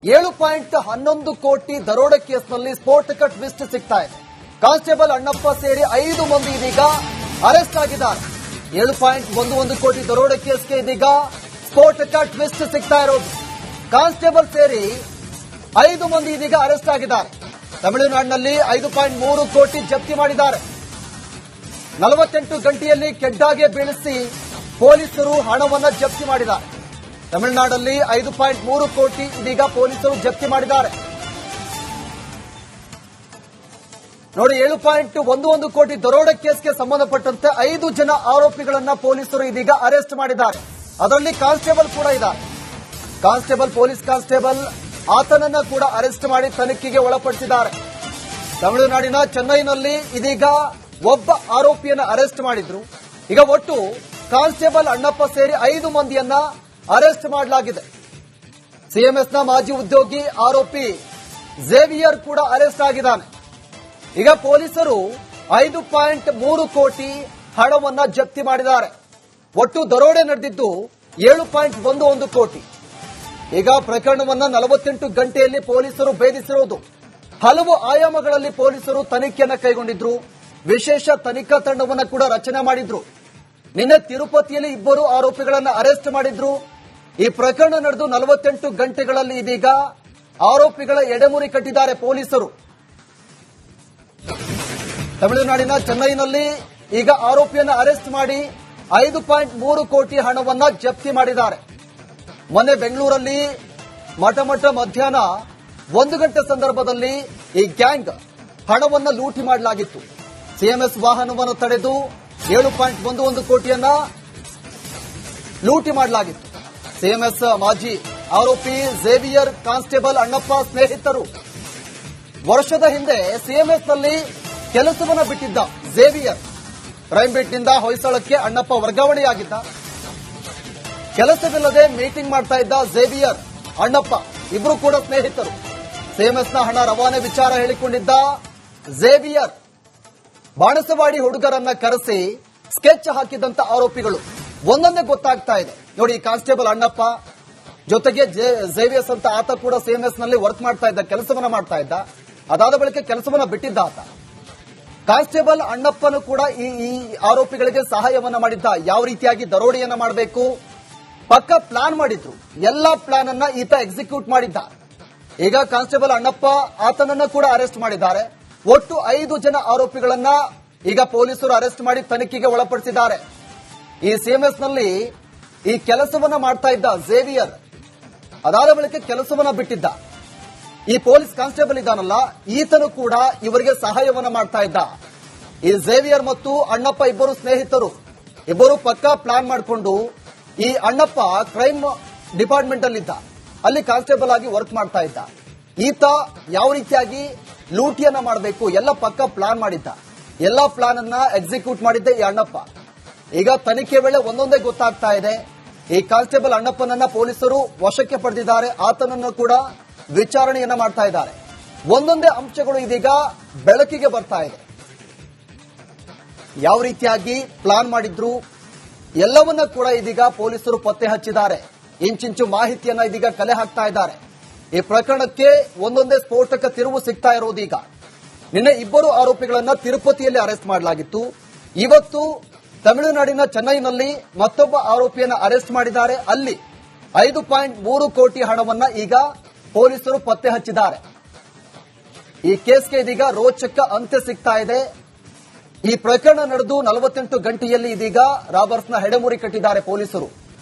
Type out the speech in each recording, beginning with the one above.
7.11 ಕೋಟಿ ದರೋಡೆ ಕೇಸ್ನಲ್ಲಿ ಸ್ಫೋಟಕ ಟ್ವಿಸ್ಟ್ ಸಿಗ್ತಾ ಇದೆ. ಕಾನ್ಸ್ಟೇಬಲ್ ಅಣ್ಣಪ್ಪ ಸೇರಿ 5 ಮಂದಿ ಇದೀಗ ಅರೆಸ್ಟ್ ಆಗಿದ್ದಾರೆ. 7.11 ಕೋಟಿ ದರೋಡೆ ಕೇಸ್ಗೆ ಇದೀಗ ಸ್ಫೋಟಕ ಟ್ವಿಸ್ಟ್ ಸಿಗ್ತಾ ಇರೋದು. ಕಾನ್ಸ್ಟೇಬಲ್ ಸೇರಿ 5 ಮಂದಿ ಇದೀಗ ಅರೆಸ್ಟ್ ಆಗಿದ್ದಾರೆ. ತಮಿಳುನಾಡಿನಲ್ಲಿ 5.3 ಕೋಟಿ ಜಪ್ತಿ ಮಾಡಿದ್ದಾರೆ. 48 ಗಂಟೆಯಲ್ಲಿ ಕೆಡ್ಡಾಗೆ ಬೀಳಿಸಿ ಪೊಲೀಸರು ಹಣವನ್ನು ಜಪ್ತಿ ಮಾಡಿದ್ದಾರೆ. ತಮಿಳುನಾಡಲ್ಲಿ 5.3 ಕೋಟಿ ಇದೀಗ ಪೊಲೀಸರು ಜಪ್ತಿ ಮಾಡಿದ್ದಾರೆ. ನೋಡಿ, 7.11 ಕೋಟಿ ದರೋಡೆ ಕೇಸ್ಗೆ ಸಂಬಂಧಪಟ್ಟಂತೆ 5 ಜನ ಆರೋಪಿಗಳನ್ನ ಪೊಲೀಸರು ಇದೀಗ ಅರೆಸ್ಟ್ ಮಾಡಿದ್ದಾರೆ. ಅದರಲ್ಲಿ ಕಾನ್ಸ್ಟೇಬಲ್ ಕೂಡ ಇದ್ದಾರೆ. ಪೊಲೀಸ್ ಕಾನ್ಸ್ಟೇಬಲ್ ಆತನನ್ನ ಕೂಡ ಅರೆಸ್ಟ್ ಮಾಡಿ ತನಿಖೆಗೆ ಒಳಪಡಿಸಿದ್ದಾರೆ. ತಮಿಳುನಾಡಿನ ಚೆನ್ನೈನಲ್ಲಿ ಇದೀಗ ಒಬ್ಬ ಆರೋಪಿಯನ್ನ ಅರೆಸ್ಟ್ ಮಾಡಿದ್ರು. ಈಗ ಒಟ್ಟು ಕಾನ್ಸ್ಟೇಬಲ್ ಅಣ್ಣಪ್ಪ ಸೇರಿ 5 ಮಂದಿಯನ್ನ ಅರೆಸ್ಟ್ ಮಾಡಲಾಗಿದೆ. ಸಿಎಂಎಸ್ನ ಮಾಜಿ ಉದ್ಯೋಗಿ ಆರೋಪಿ ಝೇವಿಯರ್ ಕೂಡ ಅರೆಸ್ಟ್ ಆಗಿದ್ದಾನೆ. ಈಗ ಪೊಲೀಸರು 5.3 ಕೋಟಿ ಹಣವನ್ನ ಜಪ್ತಿ ಮಾಡಿದ್ದಾರೆ. ಒಟ್ಟು ದರೋಡೆ ನಡೆದಿದ್ದು 7.11 ಕೋಟಿ. ಈಗ ಪ್ರಕರಣವನ್ನ 48 ಗಂಟೆಯಲ್ಲಿ ಪೊಲೀಸರು ಭೇದಿಸಿರುವುದು. ಹಲವು ಆಯಾಮಗಳಲ್ಲಿ ಪೊಲೀಸರು ತನಿಖೆಯನ್ನ ಕೈಗೊಂಡಿದ್ರು. ವಿಶೇಷ ತನಿಖಾ ತಂಡವನ್ನ ಕೂಡ ರಚನೆ ಮಾಡಿದ್ರು. ನಿನ್ನೆ ತಿರುಪತಿಯಲ್ಲಿ 2 ಆರೋಪಿಗಳನ್ನ ಅರೆಸ್ಟ್ ಮಾಡಿದ್ರು. ಈ ಪ್ರಕರಣ ನಡೆದು 48 ಗಂಟೆಗಳಲ್ಲಿ ಇದೀಗ ಆರೋಪಿಗಳ ಎಡೆಮುರಿ ಕಟ್ಟಿದ್ದಾರೆ ಪೊಲೀಸರು. ತಮಿಳುನಾಡಿನ ಚೆನ್ನೈನಲ್ಲಿ ಈಗ ಆರೋಪಿಯನ್ನ ಅರೆಸ್ಟ್ ಮಾಡಿ 5.3 ಕೋಟಿ ಹಣವನ್ನ ಜಪ್ತಿ ಮಾಡಿದ್ದಾರೆ. ಮೊನ್ನೆ ಬೆಂಗಳೂರಲ್ಲಿ ಮಠ ಮಧ್ಯಾಹ್ನ 1 ಗಂಟೆ ಸಂದರ್ಭದಲ್ಲಿ ಈ ಗ್ಯಾಂಗ್ ಹಣವನ್ನ ಲೂಟಿ ಮಾಡಲಾಗಿತ್ತು. ಸಿಎಂಎಸ್ ವಾಹನವನ್ನು ತಡೆದು 7.11 ಕೋಟಿಯನ್ನ ಲೂಟಿ ಮಾಡಲಾಗಿತ್ತು. ಸಿಎಂಎಸ್ ಮಾಜಿ ಆರೋಪಿ ಝೇವಿಯರ್ ಕಾನ್ಸ್ಟೇಬಲ್ ಅಣ್ಣಪ್ಪ ಸ್ನೇಹಿತರು. ವರ್ಷದ ಹಿಂದೆ ಸಿಎಂಎಸ್ನಲ್ಲಿ ಕೆಲಸವನ್ನ ಬಿಟ್ಟಿದ್ದ ಝೇವಿಯರ್ ಪ್ರೈಮ್ ಬಿಟ್ನಿಂದ ಹೊಯ್ಸಳಕ್ಕೆ ಅಣ್ಣಪ್ಪ ವರ್ಗಾವಣೆಯಾಗಿದ್ದ. ಕೆಲಸವಿಲ್ಲದೆ ಮೀಟಿಂಗ್ ಮಾಡ್ತಾ ಇದ್ದ ಝೇವಿಯರ್ ಅಣ್ಣಪ್ಪ ಇಬ್ರು ಕೂಡ ಸ್ನೇಹಿತರು. ಸಿಎಂಎಸ್ನ ಹಣ ರವಾನೆ ವಿಚಾರ ಹೇಳಿಕೊಂಡಿದ್ದ ಝೇವಿಯರ್ ಬಾಣಸವಾಡಿ ಹುಡುಗರನ್ನ ಕರೆಸಿ ಸ್ಕೆಚ್ ಹಾಕಿದಂತ ಆರೋಪಿಗಳು ಒಂದೊಂದೇ ಗೊತ್ತಾಗ್ತಾ ಇದೆ. ನೋಡಿ, ಕಾನ್ಸ್ಟೇಬಲ್ ಅಣ್ಣಪ್ಪ ಜೊತೆಗೆ ಝೇವಿಯರ್ಸ್ ಅಂತ ಆತ ಕೂಡ ಸಿಎಂಎಸ್ ನಲ್ಲಿ ವರ್ಕ್ ಮಾಡ್ತಾ ಇದ್ದ, ಕೆಲಸವನ್ನ ಮಾಡ್ತಾ ಇದ್ದ. ಅದಾದ ಬಳಿಕ ಕೆಲಸವನ್ನ ಬಿಟ್ಟಿದ್ದ ಆತ. ಕಾನ್ಸ್ಟೇಬಲ್ ಅಣ್ಣಪ್ಪನು ಕೂಡ ಈ ಆರೋಪಿಗಳಿಗೆ ಸಹಾಯವನ್ನ ಮಾಡಿದ್ದ. ಯಾವ ರೀತಿಯಾಗಿ ದರೋಡೆಯನ್ನ ಮಾಡಬೇಕು ಪಕ್ಕ ಪ್ಲಾನ್ ಮಾಡಿದ್ರು. ಎಲ್ಲಾ ಪ್ಲಾನ್ ಅನ್ನ ಈತ ಎಕ್ಸಿಕ್ಯೂಟ್ ಮಾಡಿದ್ದ. ಈಗ ಕಾನ್ಸ್ಟೇಬಲ್ ಅಣ್ಣಪ್ಪ ಆತನನ್ನ ಕೂಡ ಅರೆಸ್ಟ್ ಮಾಡಿದ್ದಾರೆ. ಒಟ್ಟು 5 ಜನ ಆರೋಪಿಗಳನ್ನ ಈಗ ಪೊಲೀಸರು ಅರೆಸ್ಟ್ ಮಾಡಿ ತನಿಖೆಗೆ ಒಳಪಡಿಸಿದ್ದಾರೆ. ಈ ಸಿಎಂಎಸ್ ನಲ್ಲಿ ಈ ಕೆಲಸವನ್ನ ಮಾಡ್ತಾ ಇದ್ದ ಝೇವಿಯರ್ ಅದಾದ ಬಳಿಕ ಕೆಲಸವನ್ನ ಬಿಟ್ಟಿದ್ದ. ಈ ಪೊಲೀಸ್ ಕಾನ್ಸ್ಟೇಬಲ್ ಇದ್ದಾನಲ್ಲ, ಈತನು ಕೂಡ ಇವರಿಗೆ ಸಹಾಯವನ್ನ ಮಾಡ್ತಾ ಇದ್ದ. ಈ ಝೇವಿಯರ್ ಮತ್ತು ಅಣ್ಣಪ್ಪ ಇಬ್ಬರು ಸ್ನೇಹಿತರು. ಇಬ್ಬರು ಪಕ್ಕಾ ಪ್ಲಾನ್ ಮಾಡಿಕೊಂಡು ಈ ಅಣ್ಣಪ್ಪ ಕ್ರೈಮ್ ಡಿಪಾರ್ಟ್ಮೆಂಟ್ ಅಲ್ಲಿದ್ದ, ಅಲ್ಲಿ ಕಾನ್ಸ್ಟೇಬಲ್ ಆಗಿ ವರ್ಕ್ ಮಾಡ್ತಾ ಇದ್ದ. ಈತ ಯಾವ ರೀತಿಯಾಗಿ ಲೂಟಿಯನ್ನ ಮಾಡಬೇಕು ಎಲ್ಲ ಪಕ್ಕಾ ಪ್ಲಾನ್ ಮಾಡಿದ್ದ. ಎಲ್ಲಾ ಪ್ಲಾನ್ ಅನ್ನ ಎಕ್ಸಿಕ್ಯೂಟ್ ಮಾಡಿದ್ದೆ ಈ ಅಣ್ಣಪ್ಪ. ಈಗ ತನಿಖೆ ವೇಳೆ ಒಂದೊಂದೇ ಗೊತ್ತಾಗ್ತಾ ಇದೆ. ಈ ಕಾನ್ಸ್ಟೇಬಲ್ ಅಣ್ಣಪ್ಪನನ್ನ ಪೊಲೀಸರು ವಶಕ್ಕೆ ಪಡೆದಿದ್ದಾರೆ. ಆತನನ್ನು ಕೂಡ ವಿಚಾರಣೆಯನ್ನ ಮಾಡ್ತಾ ಇದ್ದಾರೆ. ಒಂದೊಂದೇ ಅಂಶಗಳು ಇದೀಗ ಬೆಳಕಿಗೆ ಬರ್ತಾ ಇದೆ. ಯಾವ ರೀತಿಯಾಗಿ ಪ್ಲಾನ್ ಮಾಡಿದ್ರು ಎಲ್ಲವನ್ನ ಕೂಡ ಇದೀಗ ಪೊಲೀಸರು ಪತ್ತೆ ಹಚ್ಚಿದ್ದಾರೆ. ಇಂಚಿಂಚು ಮಾಹಿತಿಯನ್ನ ಇದೀಗ ಕಲೆ ಹಾಕ್ತಾ ಇದ್ದಾರೆ. ಈ ಪ್ರಕರಣಕ್ಕೆ ಒಂದೊಂದೇ ಸ್ಫೋಟಕ ತಿರುವು ಸಿಗ್ತಾ ಇರೋದು. ಈಗ ನಿನ್ನೆ 2 ಆರೋಪಿಗಳನ್ನ ತಿರುಪತಿಯಲ್ಲಿ ಅರೆಸ್ಟ್ ಮಾಡಲಾಗಿತ್ತು. ಇವತ್ತು ತಮಿಳುನಾಡಿನ ಚೆನ್ನೈನಲ್ಲಿ ಮತ್ತೊಬ್ಬ ಆರೋಪಿಯನ್ನ ಅರೆಸ್ಟ್ ಮಾಡಿದ್ದಾರೆ. ಅಲ್ಲಿ 5.3 ಕೋಟಿ ಹಣವನ್ನ ಈಗ ಪೊಲೀಸರು ಪತ್ತೆ ಹಚ್ಚಿದ್ದಾರೆ. ಈ ಕೇಸ್ಗೆ ಇದೀಗ ರೋಚಕ ಅಂತ್ಯ ಸಿಗ್ತಾ ಇದೆ. ಈ ಪ್ರಕರಣ ನಡೆದು 48 ಗಂಟೆಯಲ್ಲಿ ಇದೀಗ ರಾಬರ್ಸ್ನ ಹೆಡೆಮುರಿ ಕಟ್ಟಿದ್ದಾರೆ ಪೊಲೀಸರು.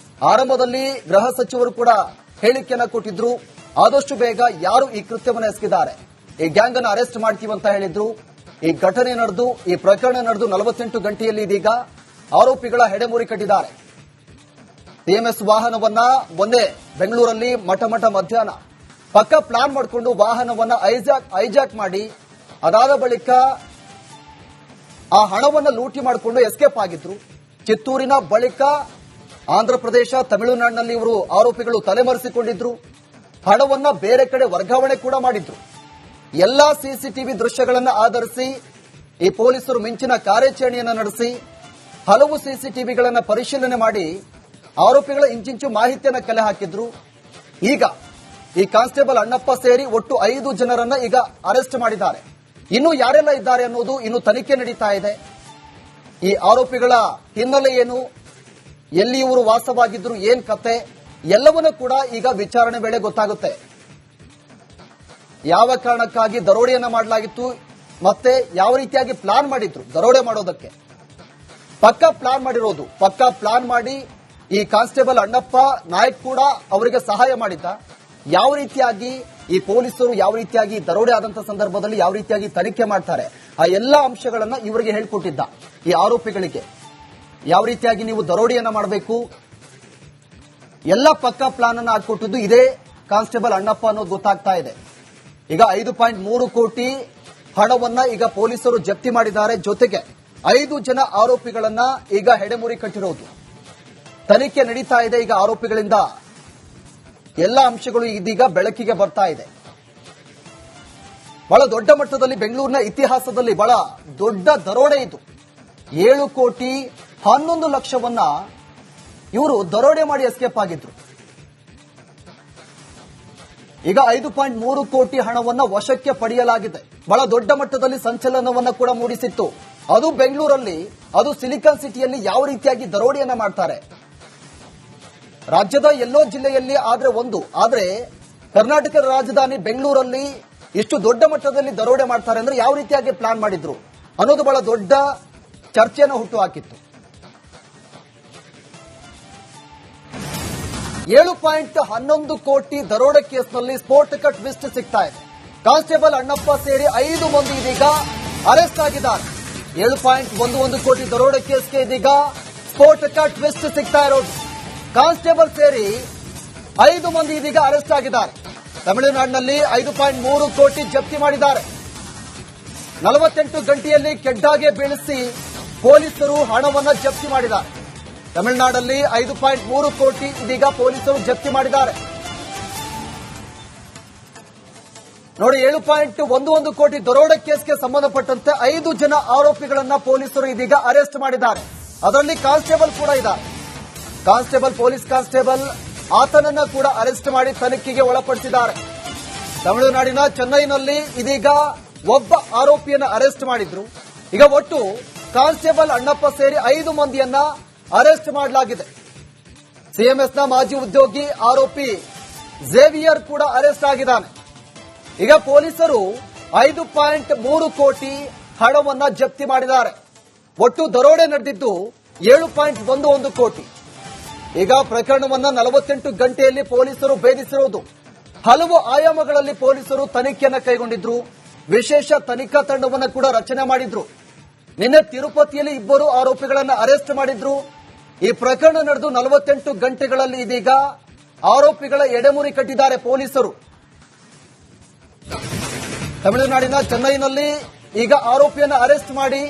ಆರಂಭದಲ್ಲಿ ಗೃಹ ಸಚಿವರು ಕೂಡ ಹೇಳಿಕೆಯನ್ನ ಕೊಟ್ಟಿದ್ರು. ಆದಷ್ಟು ಬೇಗ ಯಾರು ಈ ಕೃತ್ಯವನ್ನು ಎಸಗಿದ್ದಾರೆ ಈ ಗ್ಯಾಂಗ್ ಅನ್ನು ಅರೆಸ್ಟ್ ಮಾಡ್ತೀವಿ ಅಂತ ಹೇಳಿದ್ರು. ಈ ಘಟನೆ ನಡೆದು ಈ ಪ್ರಕರಣ ನಡೆದು 48 ಗಂಟೆಯಲ್ಲಿ ಇದೀಗ ಆರೋಪಿಗಳ ಹೆಡೆಮುರಿ ಕಟ್ಟಿದ್ದಾರೆ. ಸಿಎಂಎಸ್ ವಾಹನವನ್ನ ಮೊನ್ನೆ ಬೆಂಗಳೂರಲ್ಲಿ ಮಠ ಮಧ್ಯಾಹ್ನ ಪಕ್ಕ ಪ್ಲಾನ್ ಮಾಡಿಕೊಂಡು ವಾಹನವನ್ನ ಹೈಜಾಕ್ ಮಾಡಿ ಅದಾದ ಬಳಿಕ ಆ ಹಣವನ್ನ ಲೂಟಿ ಮಾಡಿಕೊಂಡು ಎಸ್ಕೇಪ್ ಆಗಿದ್ರು. ಚಿತ್ತೂರಿನ ಬಳಿಕ ಆಂಧ್ರಪ್ರದೇಶ ತಮಿಳುನಾಡಿನಲ್ಲಿ ಇವರು ಆರೋಪಿಗಳು ತಲೆಮರೆಸಿಕೊಂಡಿದ್ರು. ಹಣವನ್ನ ಬೇರೆ ಕಡೆ ವರ್ಗಾವಣೆ ಕೂಡ ಮಾಡಿದ್ರು. ಎಲ್ಲಾ ಸಿಸಿಟಿವಿ ದೃಶ್ಯಗಳನ್ನು ಆಧರಿಸಿ ಈ ಪೊಲೀಸರು ಮಿಂಚಿನ ಕಾರ್ಯಾಚರಣೆಯನ್ನು ನಡೆಸಿ ಹಲವು ಸಿಸಿಟಿವಿಗಳನ್ನು ಪರಿಶೀಲನೆ ಮಾಡಿ ಆರೋಪಿಗಳ ಇಂಚಿಂಚು ಮಾಹಿತಿಯನ್ನು ಕಲೆ ಹಾಕಿದ್ರು. ಈಗ ಈ ಕಾನ್ಸ್ಟೇಬಲ್ ಅಣ್ಣಪ್ಪ ಸೇರಿ ಒಟ್ಟು 5 ಜನರನ್ನ ಈಗ ಅರೆಸ್ಟ್ ಮಾಡಿದ್ದಾರೆ. ಇನ್ನು ಯಾರೆಲ್ಲ ಇದ್ದಾರೆ ಅನ್ನೋದು ಇನ್ನು ತನಿಖೆ ನಡೀತಾ ಇದೆ. ಈ ಆರೋಪಿಗಳ ಹಿನ್ನೆಲೆ ಏನು, ಎಲ್ಲಿ ಇವರು ವಾಸವಾಗಿದ್ರು, ಏನ್ ಕತೆ ಎಲ್ಲವನ್ನೂ ಕೂಡ ಈಗ ವಿಚಾರಣೆ ವೇಳೆ ಗೊತ್ತಾಗುತ್ತೆ. ಯಾವ ಕಾರಣಕ್ಕಾಗಿ ದರೋಡೆಯನ್ನ ಮಾಡಲಾಗಿತ್ತು, ಮತ್ತೆ ಯಾವ ರೀತಿಯಾಗಿ ಪ್ಲಾನ್ ಮಾಡಿದ್ರು ದರೋಡೆ ಮಾಡೋದಕ್ಕೆ, ಪಕ್ಕಾ ಪ್ಲಾನ್ ಮಾಡಿ ಈ ಕಾನ್ಸ್ಟೇಬಲ್ ಅಣ್ಣಪ್ಪ ನಾಯಕ್ ಕೂಡ ಅವರಿಗೆ ಸಹಾಯ ಮಾಡಿದ್ದ. ಯಾವ ರೀತಿಯಾಗಿ ಈ ಪೊಲೀಸರು ಯಾವ ರೀತಿಯಾಗಿ ದರೋಡೆ ಆದಂತಹ ಸಂದರ್ಭದಲ್ಲಿ ಯಾವ ರೀತಿಯಾಗಿ ತನಿಖೆ ಮಾಡ್ತಾರೆ, ಆ ಎಲ್ಲಾ ಅಂಶಗಳನ್ನ ಇವರಿಗೆ ಹೇಳ್ಕೊಟ್ಟಿದ್ದ. ಈ ಆರೋಪಿಗಳಿಗೆ ಯಾವ ರೀತಿಯಾಗಿ ನೀವು ದರೋಡೆಯನ್ನ ಮಾಡಬೇಕು, ಎಲ್ಲ ಪಕ್ಕಾ ಪ್ಲಾನ್ ಅನ್ನ ಹಾಕೊಟ್ಟಿದ್ದು ಇದೇ ಕಾನ್ಸ್ಟೇಬಲ್ ಅಣ್ಣಪ್ಪ ಅನ್ನೋದು ಗೊತ್ತಾಗ್ತಾ ಇದೆ. ಈಗ 5.3 ಕೋಟಿ ಹಣವನ್ನ ಈಗ ಪೊಲೀಸರು ಜಪ್ತಿ ಮಾಡಿದ್ದಾರೆ. ಜೊತೆಗೆ 5 ಜನ ಆರೋಪಿಗಳನ್ನ ಈಗ ಹೆಡೆಮುರಿ ಕಟ್ಟಿರೋದು ತನಿಖೆ ನಡೀತಾ ಇದೆ. ಈಗ ಆರೋಪಿಗಳಿಂದ ಎಲ್ಲ ಅಂಶಗಳು ಇದೀಗ ಬೆಳಕಿಗೆ ಬರ್ತಾ ಇದೆ. ಬಹಳ ದೊಡ್ಡ ಮಟ್ಟದಲ್ಲಿ ಬೆಂಗಳೂರಿನ ಇತಿಹಾಸದಲ್ಲಿ ಬಹಳ ದೊಡ್ಡ ದರೋಡೆ ಇದು. 7 ಕೋಟಿ 11 ಲಕ್ಷವನ್ನ ಇವರು ದರೋಡೆ ಮಾಡಿ ಎಸ್ಕೇಪ್ ಆಗಿದ್ರು. ಈಗ 5.3 ಕೋಟಿ ಹಣವನ್ನ ವಶಕ್ಕೆ ಪಡೆಯಲಾಗಿದೆ. ಬಹಳ ದೊಡ್ಡ ಮಟ್ಟದಲ್ಲಿ ಸಂಚಲನವನ್ನ ಕೂಡ ಮೂಡಿಸಿತ್ತು. ಅದು ಬೆಂಗಳೂರಲ್ಲಿ, ಅದು ಸಿಲಿಕಾನ್ ಸಿಟಿಯಲ್ಲಿ ಯಾವ ರೀತಿಯಾಗಿ ದರೋಡೆಯನ್ನ ಮಾಡ್ತಾರೆ. ರಾಜ್ಯದ ಎಲ್ಲೋ ಜಿಲ್ಲೆಯಲ್ಲಿ ಆದ್ರೆ ಕರ್ನಾಟಕದ ರಾಜಧಾನಿ ಬೆಂಗಳೂರಲ್ಲಿ ಇಷ್ಟು ದೊಡ್ಡ ಮಟ್ಟದಲ್ಲಿ ದರೋಡೆ ಮಾಡ್ತಾರೆ ಅಂದ್ರೆ ಯಾವ ರೀತಿಯಾಗಿ ಪ್ಲಾನ್ ಮಾಡಿದ್ರು ಅನ್ನೋದು ಬಹಳ ದೊಡ್ಡ ಚರ್ಚೆಯನ್ನು ಹುಟ್ಟುಹಾಕಿತ್ತು. 7.11 ಕೋಟಿ ದರೋಡೆ ಕೇಸ್ನಲ್ಲಿ ಸ್ಫೋಟಕ ಟ್ವಿಸ್ಟ್ ಸಿಗ್ತಾ ಇದೆ. ಕಾನ್ಸ್ಟೇಬಲ್ ಅಣ್ಣಪ್ಪ ಸೇರಿ 5 ಮಂದಿ ಇದೀಗ ಅರೆಸ್ಟ್ ಆಗಿದ್ದಾರೆ. 7.11 ಕೋಟಿ ದರೋಡೆ ಕೇಸ್ಗೆ ಇದೀಗ ಸ್ಫೋಟಕ ಟ್ವಿಸ್ಟ್ ಸಿಗ್ತಾ ಇರೋದು. ಕಾನ್ಸ್ಟೇಬಲ್ ಸೇರಿ 5 ಮಂದಿ ಇದೀಗ ಅರೆಸ್ಟ್ ಆಗಿದ್ದಾರೆ. ತಮಿಳುನಾಡಿನಲ್ಲಿ 5.3 ಕೋಟಿ ಜಪ್ತಿ ಮಾಡಿದ್ದಾರೆ. 48 ಗಂಟೆಯಲ್ಲಿ ಕೆಡ್ಡಾಗೆ ಬೀಳಿಸಿ ಪೊಲೀಸರು ಹಣವನ್ನು ಜಪ್ತಿ ಮಾಡಿದ್ದಾರೆ. ತಮಿಳುನಾಡಲ್ಲಿ 5.3 ಕೋಟಿ ಇದೀಗ ಪೊಲೀಸರು ಜಪ್ತಿ ಮಾಡಿದ್ದಾರೆ. ನೋಡಿ, 7.11 ಕೋಟಿ ದರೋಡೆ ಕೇಸ್ಗೆ ಸಂಬಂಧಪಟ್ಟಂತೆ 5 ಜನ ಆರೋಪಿಗಳನ್ನ ಪೊಲೀಸರು ಇದೀಗ ಅರೆಸ್ಟ್ ಮಾಡಿದ್ದಾರೆ. ಅದರಲ್ಲಿ ಕಾನ್ಸ್ಟೇಬಲ್ ಕೂಡ ಇದ್ದಾರೆ. ಪೊಲೀಸ್ ಕಾನ್ಸ್ಟೇಬಲ್ ಆತನನ್ನ ಕೂಡ ಅರೆಸ್ಟ್ ಮಾಡಿ ತನಿಖೆಗೆ ಒಳಪಡಿಸಿದ್ದಾರೆ. ತಮಿಳುನಾಡಿನ ಚೆನ್ನೈನಲ್ಲಿ ಇದೀಗ ಒಬ್ಬ ಆರೋಪಿಯನ್ನ ಅರೆಸ್ಟ್ ಮಾಡಿದ್ರು. ಈಗ ಒಟ್ಟು ಕಾನ್ಸ್ಟೇಬಲ್ ಅಣ್ಣಪ್ಪ ಸೇರಿ 5 ಮಂದಿಯನ್ನ ಅರೆಸ್ಟ್ ಮಾಡಲಾಗಿದೆ. ಸಿಎಂಎಸ್ನ ಮಾಜಿ ಉದ್ಯೋಗಿ ಆರೋಪಿ ಝೇವಿಯರ್ ಕೂಡ ಅರೆಸ್ಟ್ ಆಗಿದ್ದಾನೆ. ಈಗ ಪೊಲೀಸರು 5.3 ಕೋಟಿ ಹಣವನ್ನ ಜಪ್ತಿ ಮಾಡಿದ್ದಾರೆ. ಒಟ್ಟು ದರೋಡೆ ನಡೆದಿದ್ದು 7.11 ಕೋಟಿ. ಈಗ ಪ್ರಕರಣವನ್ನ 48 ಗಂಟೆಯಲ್ಲಿ ಪೊಲೀಸರು ಭೇದಿಸಿರುವುದು. ಹಲವು ಆಯಾಮಗಳಲ್ಲಿ ಪೊಲೀಸರು ತನಿಖೆಯನ್ನು ಕೈಗೊಂಡಿದ್ರು. ವಿಶೇಷ ತನಿಖಾ ತಂಡವನ್ನು ಕೂಡ ರಚನೆ ಮಾಡಿದ್ರು. ನಿನ್ನೆ ತಿರುಪತಿಯಲ್ಲಿ 2 ಆರೋಪಿಗಳನ್ನು ಅರೆಸ್ಟ್ ಮಾಡಿದ್ರು. ಈ ಪ್ರಕರಣ ನಡೆದು 48 ಗಂಟೆಗಳಲ್ಲಿ ಇದೀಗ ಆರೋಪಿಗಳ ಎಡೆಮುರಿ ಕಟ್ಟಿದ್ದಾರೆ ಪೊಲೀಸರು. ತಮಿಳುನಾಡಿನ ಚೆನ್ನೈನಲ್ಲಿ ಈಗ ಆರೋಪಿಯನ್ನು ಅರೆಸ್ಟ್ ಮಾಡಿ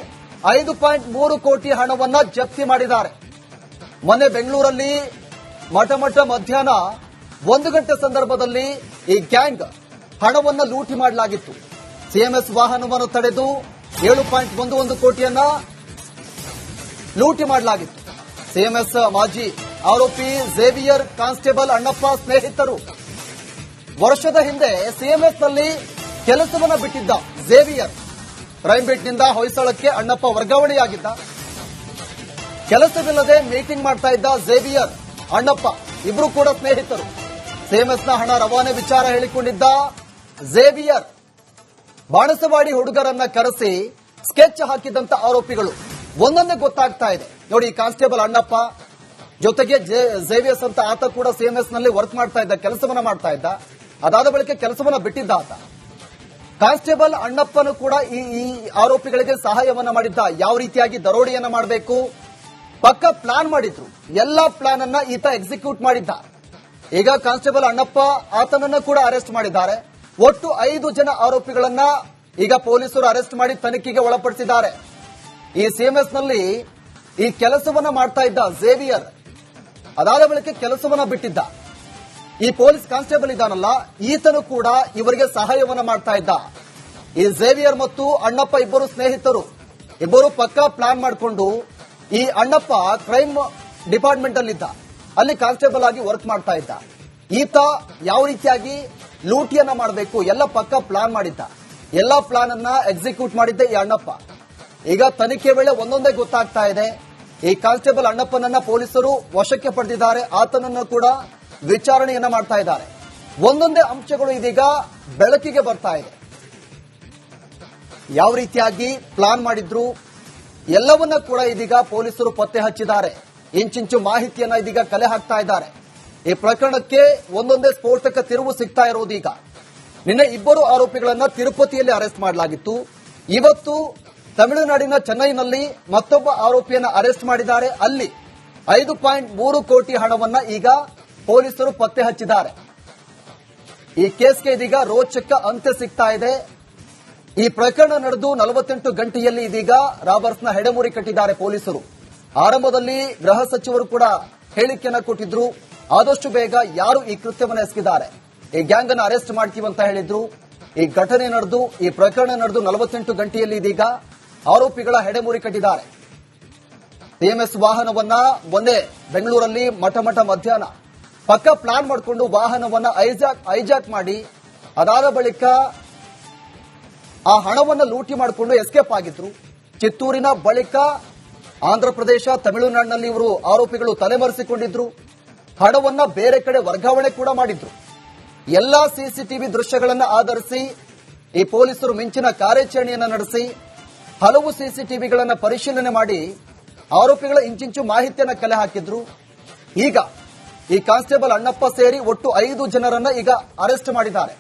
5.3 ಕೋಟಿ ಹಣವನ್ನ ಜಪ್ತಿ ಮಾಡಿದ್ದಾರೆ. ಮೊನ್ನೆ ಬೆಂಗಳೂರಲ್ಲಿ ಮಧ್ಯಾಹ್ನ 1 ಗಂಟೆ ಸಂದರ್ಭದಲ್ಲಿ ಈ ಗ್ಯಾಂಗ್ ಹಣವನ್ನು ಲೂಟಿ ಮಾಡಲಾಗಿತ್ತು. ಸಿಎಂಎಸ್ ವಾಹನವನ್ನು ತಡೆದು 7.11 ಕೋಟಿಯನ್ನ ಲೂಟಿ ಮಾಡಲಾಗಿತ್ತು. ಸಿಎಂಎಸ್ ಮಾಜಿ ಆರೋಪಿ ಝೇವಿಯರ್ ಕಾನ್ಸ್ಟೇಬಲ್ ಅಣ್ಣಪ್ಪ ಸ್ನೇಹಿತರು. ವರ್ಷದ ಹಿಂದೆ ಸಿಎಂಎಸ್ನಲ್ಲಿ ಕೆಲಸವನ್ನ ಬಿಟ್ಟಿದ್ದ ಝೇವಿಯರ್ ಕ್ರೈಂಬೀಟ್ನಿಂದ ಹೊಯ್ಸಳಕ್ಕೆ ಅಣ್ಣಪ್ಪ ವರ್ಗಾವಣೆಯಾಗಿದ್ದ. ಕೆಲಸವಿಲ್ಲದೆ ಮೀಟಿಂಗ್ ಮಾಡ್ತಾ ಇದ್ದ ಝೇವಿಯರ್ ಅಣ್ಣಪ್ಪ ಇಬ್ರು ಕೂಡ ಸ್ನೇಹಿತರು. ಸಿಎಂಎಸ್ನ ಹಣ ರವಾನೆ ವಿಚಾರ ಹೇಳಿಕೊಂಡಿದ್ದ ಝೇವಿಯರ್ ಬಾಣಸವಾಡಿ ಹುಡುಗರನ್ನ ಕರೆಸಿ ಸ್ಕೆಚ್ ಹಾಕಿದಂತ ಆರೋಪಿಗಳು ಒಂದೊಂದೇ ಗೊತ್ತಾಗ್ತಾ ಇದೆ. ನೋಡಿ, ಕಾನ್ಸ್ಟೇಬಲ್ ಅಣ್ಣಪ್ಪ ಜೊತೆಗೆ ಝೇವಿಯರ್ಸ್ ಅಂತ ಆತ ಕೂಡ ಸಿಎಂಎಸ್ ನಲ್ಲಿ ವರ್ಕ್ ಮಾಡ್ತಾ ಇದ್ದ, ಕೆಲಸವನ್ನ ಮಾಡ್ತಾ ಇದ್ದ. ಅದಾದ ಬಳಿಕ ಕೆಲಸವನ್ನ ಬಿಟ್ಟಿದ್ದ ಆತ. ಕಾನ್ಸ್ಟೇಬಲ್ ಅಣ್ಣಪ್ಪನು ಕೂಡ ಈ ಆರೋಪಿಗಳಿಗೆ ಸಹಾಯವನ್ನ ಮಾಡಿದ್ದ. ಯಾವ ರೀತಿಯಾಗಿ ದರೋಡೆಯನ್ನ ಮಾಡಬೇಕು ಪಕ್ಕ ಪ್ಲಾನ್ ಮಾಡಿದ್ರು. ಎಲ್ಲಾ ಪ್ಲಾನ್ ಅನ್ನ ಈತ ಎಕ್ಸಿಕ್ಯೂಟ್ ಮಾಡಿದ್ದ. ಈಗ ಕಾನ್ಸ್ಟೇಬಲ್ ಅಣ್ಣಪ್ಪ ಆತನನ್ನ ಕೂಡ ಅರೆಸ್ಟ್ ಮಾಡಿದ್ದಾರೆ. ಒಟ್ಟು 5 ಜನ ಆರೋಪಿಗಳನ್ನ ಈಗ ಪೊಲೀಸರು ಅರೆಸ್ಟ್ ಮಾಡಿ ತನಿಖೆಗೆ ಒಳಪಡಿಸಿದ್ದಾರೆ. ಈ ಸಿಎಂಎಸ್ ನಲ್ಲಿ ಈ ಕೆಲಸವನ್ನ ಮಾಡ್ತಾ ಇದ್ದ ಝೇವಿಯರ್ ಅದಾದ ಬಳಿಕ ಕೆಲಸವನ್ನ ಬಿಟ್ಟಿದ್ದ. ಈ ಪೊಲೀಸ್ ಕಾನ್ಸ್ಟೇಬಲ್ ಇದ್ದಾನಲ್ಲ, ಈತನು ಕೂಡ ಇವರಿಗೆ ಸಹಾಯವನ್ನ ಮಾಡ್ತಾ ಇದ್ದ. ಈ ಝೇವಿಯರ್ ಮತ್ತು ಅಣ್ಣಪ್ಪ ಇಬ್ಬರು ಸ್ನೇಹಿತರು. ಇಬ್ಬರು ಪಕ್ಕಾ ಪ್ಲಾನ್ ಮಾಡಿಕೊಂಡು ಈ ಅಣ್ಣಪ್ಪ ಕ್ರೈಮ್ ಡಿಪಾರ್ಟ್ಮೆಂಟ್ ಅಲ್ಲಿದ್ದ, ಅಲ್ಲಿ ಕಾನ್ಸ್ಟೇಬಲ್ ಆಗಿ ವರ್ಕ್ ಮಾಡ್ತಾ ಇದ್ದ. ಈತ ಯಾವ ರೀತಿಯಾಗಿ ಲೂಟಿಯನ್ನ ಮಾಡಬೇಕು ಎಲ್ಲ ಪಕ್ಕ ಪ್ಲಾನ್ ಮಾಡಿದ್ದ. ಎಲ್ಲ ಪ್ಲಾನ್ ಅನ್ನ ಎಕ್ಸಿಕ್ಯೂಟ್ ಮಾಡಿದ್ದೆ ಈ ಅಣ್ಣಪ್ಪ. ಈಗ ತನಿಖೆ ವೇಳೆ ಒಂದೊಂದೇ ಗೊತ್ತಾಗ್ತಾ ಇದೆ. ಈ ಕಾನ್ಸ್ಟೇಬಲ್ ಅಣ್ಣಪ್ಪನನ್ನ ಪೊಲೀಸರು ವಶಕ್ಕೆ ಪಡೆದಿದ್ದಾರೆ. ಆತನನ್ನು ಕೂಡ ವಿಚಾರಣೆಯನ್ನ ಮಾಡ್ತಾ ಇದ್ದಾರೆ. ಒಂದೊಂದೇ ಅಂಶಗಳು ಇದೀಗ ಬೆಳಕಿಗೆ ಬರ್ತಾ ಇದೆ. ಯಾವ ರೀತಿಯಾಗಿ ಪ್ಲಾನ್ ಮಾಡಿದ್ರು ಎಲ್ಲವನ್ನ ಕೂಡ ಇದೀಗ ಪೊಲೀಸರು ಪತ್ತೆ ಹಚ್ಚಿದ್ದಾರೆ. ಇಂಚಿಂಚು ಮಾಹಿತಿಯನ್ನ ಇದೀಗ ಕಲೆ ಹಾಕ್ತಾ ಇದ್ದಾರೆ. ಈ ಪ್ರಕರಣಕ್ಕೆ ಒಂದೊಂದೇ ಸ್ಫೋಟಕ ತಿರುವು ಸಿಗ್ತಾ ಇರೋದು. ಈಗ ನಿನ್ನೆ ಇಬ್ಬರು ಆರೋಪಿಗಳನ್ನ ತಿರುಪತಿಯಲ್ಲಿ ಅರೆಸ್ಟ್ ಮಾಡಲಾಗಿತ್ತು. ಇವತ್ತು ತಮಿಳುನಾಡಿನ ಚೆನ್ನೈನಲ್ಲಿ ಮತ್ತೊಬ್ಬ ಆರೋಪಿಯನ್ನ ಅರೆಸ್ಟ್ ಮಾಡಿದ್ದಾರೆ. ಅಲ್ಲಿ 5.3 ಕೋಟಿ ಹಣವನ್ನ ಈಗ ಪೊಲೀಸರು ಪತ್ತೆ ಹಚ್ಚಿದ್ದಾರೆ. ಈ ಕೇಸ್ಗೆ ಇದೀಗ ರೋಚಕ ಅಂತ್ಯ ಸಿಗ್ತಾ ಇದೆ. ಈ ಪ್ರಕರಣ ನಡೆದು 48 ಗಂಟೆಯಲ್ಲಿ ಇದೀಗ ರಾಬರ್ಸ್ನ ಹೆಡೆಮುರಿ ಕಟ್ಟಿದ್ದಾರೆ ಪೊಲೀಸರು. ಆರಂಭದಲ್ಲಿ ಗೃಹ ಸಚಿವರು ಕೂಡ ಹೇಳಿಕೆಯನ್ನ ಕೊಟ್ಟಿದ್ರು. ಆದಷ್ಟು ಬೇಗ ಯಾರು ಈ ಕೃತ್ಯವನ್ನು ಎಸಗಿದ್ದಾರೆ ಈ ಗ್ಯಾಂಗ್ ಅನ್ನು ಅರೆಸ್ಟ್ ಮಾಡ್ತೀವಂತ ಹೇಳಿದ್ರು. ಈ ಘಟನೆ ನಡೆದು ಈ ಪ್ರಕರಣ ನಡೆದು 48 ಗಂಟೆಯಲ್ಲಿ ಇದೀಗ ಆರೋಪಿಗಳ ಹೆಡೆಮುರಿ ಕಟ್ಟಿದ್ದಾರೆ. ಟಿಎಂಎಸ್ ವಾಹನವನ್ನ ಮೊನ್ನೆ ಬೆಂಗಳೂರಲ್ಲಿ ಮಠ ಮಧ್ಯಾಹ್ನ ಪಕ್ಕ ಪ್ಲಾನ್ ಮಾಡಿಕೊಂಡು ವಾಹನವನ್ನ ಹೈಜಾಕ್ ಮಾಡಿ ಅದಾದ ಬಳಿಕ ಆ ಹಣವನ್ನು ಲೂಟಿ ಮಾಡಿಕೊಂಡು ಎಸ್ಕೇಪ್ ಆಗಿದ್ರು. ಚಿತ್ತೂರಿನ ಬಳಿಕ ಆಂಧ್ರಪ್ರದೇಶ ತಮಿಳುನಾಡಿನಲ್ಲಿ ಇವರು ಆರೋಪಿಗಳು ತಲೆಮರೆಸಿಕೊಂಡಿದ್ರು. ಹಣವನ್ನ ಬೇರೆ ಕಡೆ ವರ್ಗಾವಣೆ ಕೂಡ ಮಾಡಿದ್ರು. ಎಲ್ಲಾ ಸಿಸಿಟಿವಿ ದೃಶ್ಯಗಳನ್ನು ಆಧರಿಸಿ ಈ ಪೊಲೀಸರು ಮಿಂಚಿನ ಕಾರ್ಯಾಚರಣೆಯನ್ನು ನಡೆಸಿ ಹಲವು ಸಿಸಿಟಿವಿಗಳನ್ನು ಪರಿಶೀಲನೆ ಮಾಡಿ ಆರೋಪಿಗಳ ಇಂಚಿಂಚು ಮಾಹಿತಿಯನ್ನು ಕಲೆ ಹಾಕಿದ್ರು. ಈಗ ಈ ಕಾನ್ಸ್ಟೇಬಲ್ ಅಣ್ಣಪ್ಪ ಸೇರಿ ಒಟ್ಟು 5 ಜನರನ್ನ ಈಗ ಅರೆಸ್ಟ್ ಮಾಡಿದ್ದಾರೆ.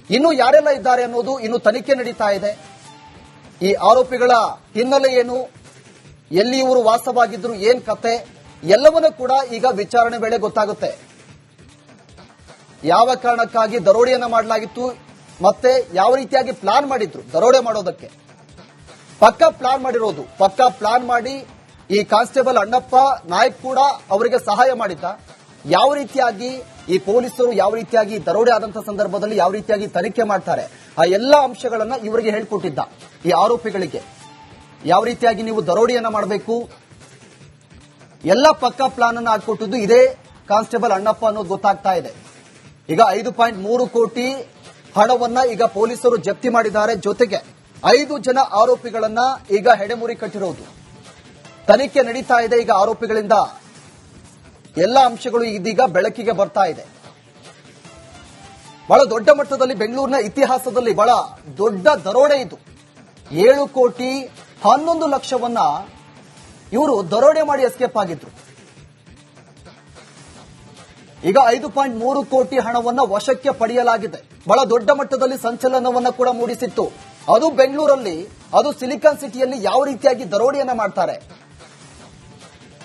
ಇನ್ನು ಯಾರೆಲ್ಲ ಇದ್ದಾರೆ ಅನ್ನೋದು ಇನ್ನು ತನಿಖೆ ನಡೀತಾ ಇದೆ. ಈ ಆರೋಪಿಗಳ ಹಿನ್ನೆಲೆ ಏನು, ಎಲ್ಲಿ ಇವರು ವಾಸವಾಗಿದ್ರು, ಏನ್ ಕತೆ ಎಲ್ಲವನ್ನೂ ಕೂಡ ಈಗ ವಿಚಾರಣೆ ವೇಳೆ ಗೊತ್ತಾಗುತ್ತೆ. ಯಾವ ಕಾರಣಕ್ಕಾಗಿ ದರೋಡೆಯನ್ನ ಮಾಡಲಾಗಿತ್ತು, ಮತ್ತೆ ಯಾವ ರೀತಿಯಾಗಿ ಪ್ಲಾನ್ ಮಾಡಿದ್ರು ದರೋಡೆ ಮಾಡೋದಕ್ಕೆ, ಪಕ್ಕಾ ಪ್ಲಾನ್ ಮಾಡಿರೋದು. ಪಕ್ಕಾ ಪ್ಲಾನ್ ಮಾಡಿ ಈ ಕಾನ್ಸ್ಟೇಬಲ್ ಅಣ್ಣಪ್ಪ ನಾಯಕ್ ಕೂಡ ಅವರಿಗೆ ಸಹಾಯ ಮಾಡಿದ್ದ. ಯಾವ ರೀತಿಯಾಗಿ ಈ ಪೊಲೀಸರು ಯಾವ ರೀತಿಯಾಗಿ ದರೋಡೆ ಆದಂತಹ ಸಂದರ್ಭದಲ್ಲಿ ಯಾವ ರೀತಿಯಾಗಿ ತನಿಖೆ ಮಾಡ್ತಾರೆ ಆ ಎಲ್ಲ ಅಂಶಗಳನ್ನ ಇವರಿಗೆ ಹೇಳ್ಕೊಟ್ಟಿದ್ದ. ಈ ಆರೋಪಿಗಳಿಗೆ ಯಾವ ರೀತಿಯಾಗಿ ನೀವು ದರೋಡೆಯನ್ನ ಮಾಡಬೇಕು ಎಲ್ಲ ಪಕ್ಕಾ ಪ್ಲಾನ್ ಅನ್ನ ಹಾಕೊಟ್ಟಿದ್ದು ಇದೇ ಕಾನ್ಸ್ಟೇಬಲ್ ಅಣ್ಣಪ್ಪ ಅನ್ನೋದು ಗೊತ್ತಾಗ್ತಾ ಇದೆ. ಈಗ 5.3 ಕೋಟಿ ಹಣವನ್ನ ಈಗ ಪೊಲೀಸರು ಜಪ್ತಿ ಮಾಡಿದ್ದಾರೆ. ಜೊತೆಗೆ 5 ಜನ ಆರೋಪಿಗಳನ್ನ ಈಗ ಹೆಡೆಮುರಿ ಕಟ್ಟಿರೋದು. ತನಿಖೆ ನಡೀತಾ ಇದೆ. ಈಗ ಆರೋಪಿಗಳಿಂದ ಎಲ್ಲ ಅಂಶಗಳು ಇದೀಗ ಬೆಳಕಿಗೆ ಬರ್ತಾ ಇದೆ. ಬಹಳ ದೊಡ್ಡ ಮಟ್ಟದಲ್ಲಿ ಬೆಂಗಳೂರಿನ ಇತಿಹಾಸದಲ್ಲಿ ಬಹಳ ದೊಡ್ಡ ದರೋಡೆ ಇದು. 7 ಕೋಟಿ 11 ಲಕ್ಷವನ್ನ ಇವರು ದರೋಡೆ ಮಾಡಿ ಎಸ್ಕೇಪ್ ಆಗಿದ್ರು. ಈಗ 5.3 ಕೋಟಿ ಹಣವನ್ನ ವಶಕ್ಕೆ ಪಡೆಯಲಾಗಿದೆ. ಬಹಳ ದೊಡ್ಡ ಮಟ್ಟದಲ್ಲಿ ಸಂಚಲನವನ್ನ ಕೂಡ ಮೂಡಿಸಿತ್ತು. ಅದು ಬೆಂಗಳೂರಲ್ಲಿ, ಅದು ಸಿಲಿಕಾನ್ ಸಿಟಿಯಲ್ಲಿ ಯಾವ ರೀತಿಯಾಗಿ ದರೋಡೆಯನ್ನ ಮಾಡ್ತಾರೆ.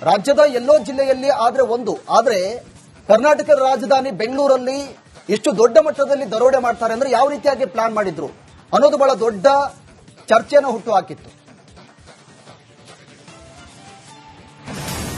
ರಾಜ್ಯದ ಎಲ್ಲೋ ಜಿಲ್ಲೆಯಲ್ಲಿ ಆದ್ರೆ ಕರ್ನಾಟಕದ ರಾಜಧಾನಿ ಬೆಂಗಳೂರಲ್ಲಿ ಇಷ್ಟು ದೊಡ್ಡ ಮಟ್ಟದಲ್ಲಿ ದರೋಡೆ ಮಾಡ್ತಾರೆ ಅಂದ್ರೆ ಯಾವ ರೀತಿಯಾಗಿ ಪ್ಲಾನ್ ಮಾಡಿದ್ರು ಅನ್ನೋದು ಬಹಳ ದೊಡ್ಡ ಚರ್ಚೆಯನ್ನು ಹುಟ್ಟು ಹಾಕಿತ್ತು.